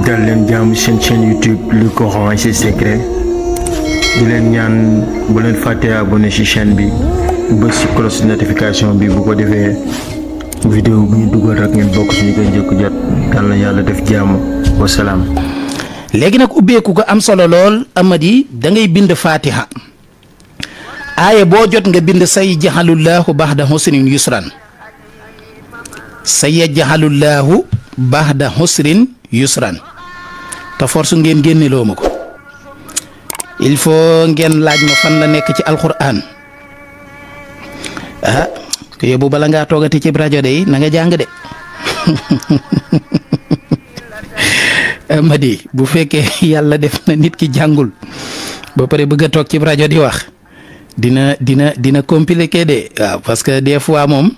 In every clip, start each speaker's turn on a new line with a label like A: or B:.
A: dal leen jaamu seen chaîne YouTube Le Coran et ses secrets di leen ñaan bu leen fàtte abonné ci chaîne bi bës ci cloche de notification bi bu ko defee vidéo bu ñu dugal rek ngeen bokk ci ñu koy njëkk jot yal na yàlla def jaamu wa salaam.
B: léegi nag ubbeeku ko am solo lool Amady da ngay bind Fatiha aaye boo jot nga bind say jaxalullahu baxda husrin yusran say jaxalullahu baxda husrin yusran te force ngeen génneloo ma ko il faut ngeen laaj ma fan la nekk ci alquran ah ko yóbbu bala ngaa toogati ci rajo de na nga jàng de Amady bu fekkee yàlla def na nit ki jàngul ba pare bëgg a toog ci rajo di wax dina compliqué de waaw parce que des fois moom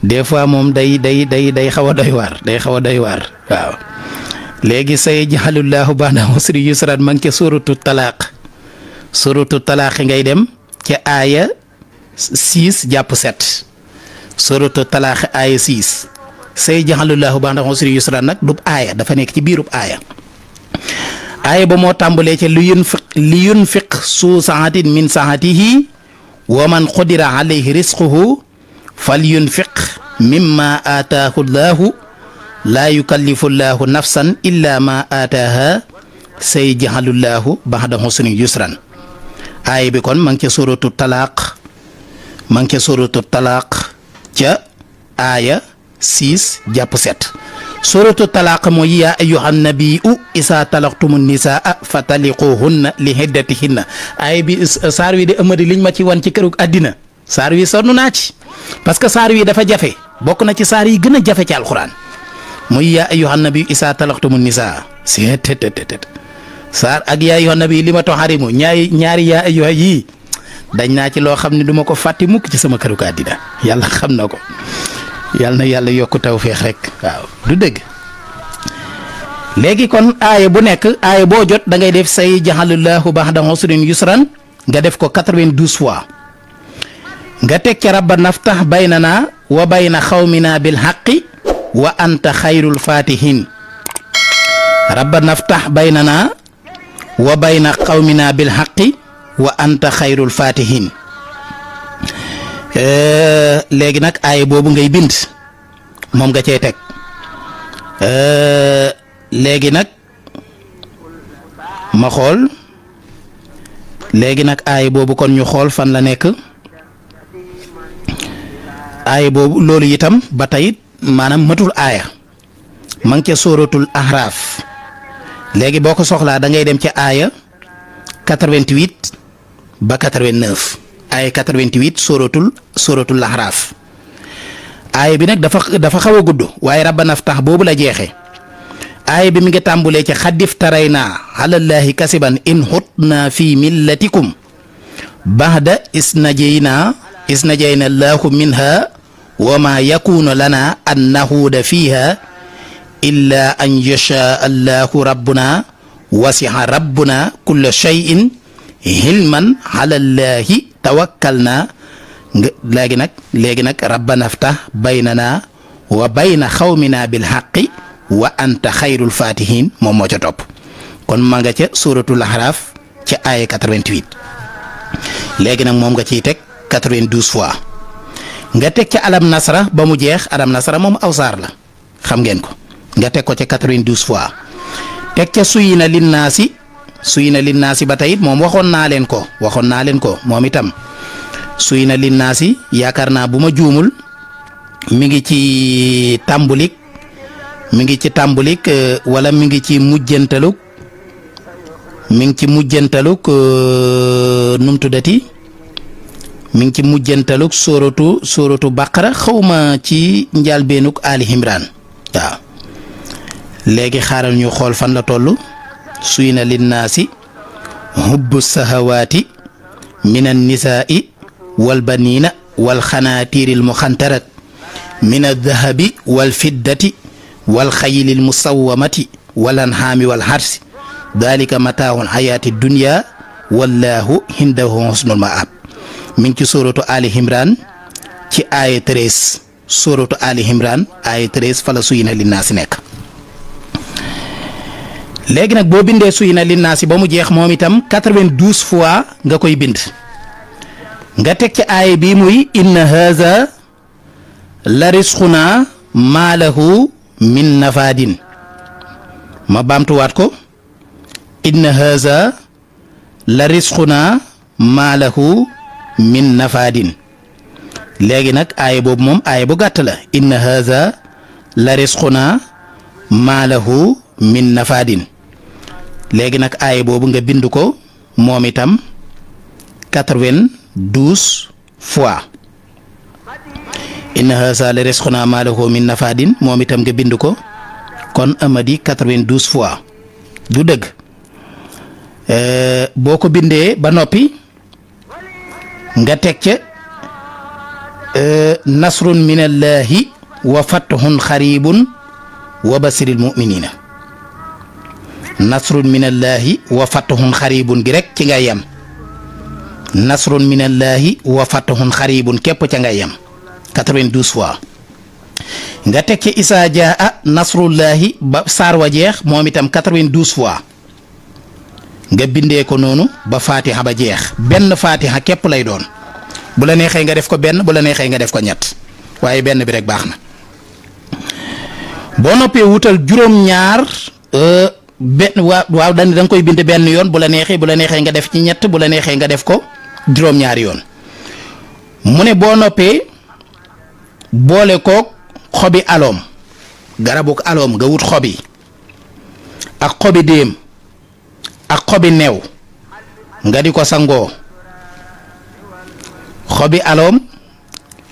B: day xaw a doy waar waaw léegi say jaxalullahu ba'da usri yusran ma ngi ca suratu talaaq ngay dem ca aaya 6 jàpp 7 suratu talaaq aaya 6 say jaxalullahu ba'da usri yusran nag du aaya dafa nekk ci biirub aaya ba moo tàmbalee ca li yunfiq su saatin min saatihi wa man qudira alayhi risquhu fal yunfiq mimma aataahu llahu laa yukallifu llahu nafsan illa ma aataaha say jaxalullahu ba'da usri yusran aaya bi kon ma ngi ca suratu talaaq ca aaya 6 jàpp 7 suratu talaaq mooy yaa ayyuhan nabiyyu isaa talaqtumu nisaa fa taliquhunna li hiddatihinna aaya bi saar wi de Amady liñ ma ci wan ci kërug àddina saar wi sonn naa ci parce que saar wi dafa jafe bokk na ci saar yi gën a jafe ci alxuraan muy yaa ayyuhan nabiyyu isaa talaqtumu nisaa si saar ak yaa ayyuhan nabiyyu li ma toxarimu ñaari yaa ayyuha yii dañ naa ci loo xam ne du ma ko fàtti mukk ci sama kërug àddina yàlla xam na ko yàlla na yàlla yokk tawféex rek waaw du dëgg léegi kon aaya bu nekk aaya boo jot da ngay def say jaxalullahu ba'da usrin yusran nga def ko 92 fois nga teg ca rabba naftax baynana wa bayna xawmina bil haqqi wa anta xayrul fatihin rabba naftax baynana wa bayna xawmina bil haqqi wa anta xayrul fatihin léegi nag aaya boobu ngay bind moom nga cey teg léegi nag ma xool léegi nag aaya boobu kon ñu xool fan la nekk aaya boobu loolu itam ba tey maanaam matul aaya ma ngi ca sóoratul ahraaf léegi boo ko soxlaa da ngay dem ca aaya 88 ba 89 aaya 88 sóoratul ahraaf aaya bi nag dafa xaw a gudd waaye rabbana ftax boobu la jeexee aaya bi mi ngi tàmbulee ci xaddif taraynaa alallaahi kasiban in xutna fi millatikum baxda isnajayna allahu minha wa ma yakunu lana an nahuuda fiha illa an yashaa allahu rabbuna wasiha rabbuna kulla shay'in hilman alallaahi tawakkalna léegi nag rabbana ftah baynana wa bayna xawmina bil haqqi wa anta xayrul fatihin moom moo ca topp kon ma nga ca suratul ahraaf ca aaya 88 léegi nag moom nga ciy teg 92 fois nga teg ca alam nasra ba mu jeex alam nasra moom aw saar la xam ngeen ko nga teg ko ca 92 fois teg ca suyina linnaasi ba tey moom waxoon naa leen ko moom itam suyina linnaasi yaakaar naa bu ma juumul mi ngi ci tàmbulik wala mi ngi ci mujjantaluk num tuddati mi ngi ci mujjantaluk sóoratu baqara xawma ci njàlbeenuk ali imran waaw léegi xaaral ñu xool fan la toll suyina linnaasi hubbu sahawaati min annisaai wal baniina wal xanaatiiril muxantarat min addahabi wal fiddati wal xaylil musawwamati wal anhaami wal harsi dalika mataaxul xayaati dunya wallahu indahu husnul maab mi ngi ci sóoratu ali imran ci aaya 13 sóoratu ali imran aaya 13 fala suyina linnaasi nekk léegi nag boo bindee zuyina linnaasi ba mu jeex moom itam 92 fois nga koy bind nga teg ci aaya bi muy inna haza la risquna maa lahu min nafaadin ma baamtuwaat ko inna haza la risquna maa lahu min nafaadin léegi nag aaya boobu moom aaya bu gàtt la inna haza la risquna maa lahu min nafaadin léegi nag aaya boobu nga bind ko moom itam 92 fois inna haza la risquna maa lahu min nafaadin moom itam nga bind ko kon amadi 92 fois du dëgg boo ko bindee ba noppi nga teg ca nasrun minallahi wa fathun xaribun wa basiril muminina nasrun minallahi wa fathun xaribun gi rek ci ngay yem nasrun minallahi wa fathun xaribun képp ca ngay yem 92 fois nga teg ci isaa jaa nasrullahi ba saar wa jeex moom itam 92 fois nga bindee ko noonu ba fatiha ba jeex benn fatiha képp lay doon bu la neexee nga def ko benn bu la neexee nga def ko ñett waaye benn bi rek baax na boo noppee wutal juróom-ñaar waaw da nga koy bind benn yoon bu la neexee nga def ci ñett bu la neexee nga def ko juróom-ñaari yoon mu ne boo noppee boole koog xobi aloom garabuk aloom nga wut xobi ak xobi déem ak xobi neew nga di ko sangoo xobi aloom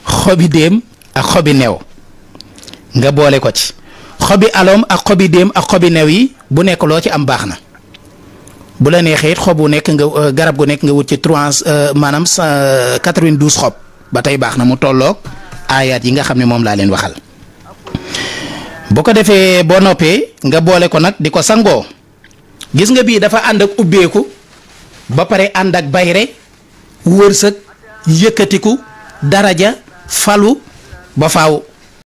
B: xobi déem ak xobi neew nga boole ko ci xobi aloom ak xobi déem ak xobi neew yi bu nekk loo ci am baax na bu la neexee it xobu nekk nga garab gu nekk nga wut ci 92 xob ba tey baax na mu tolloog aayaat yi nga xam ne moom laa leen waxal bu ko defee boo noppee nga boole ko nag di ko sangoo gis nga bii dafa ànd ak ubbeeku ba pare ànd ak bayre wërsëg yëkkatiku daraja falu ba faaw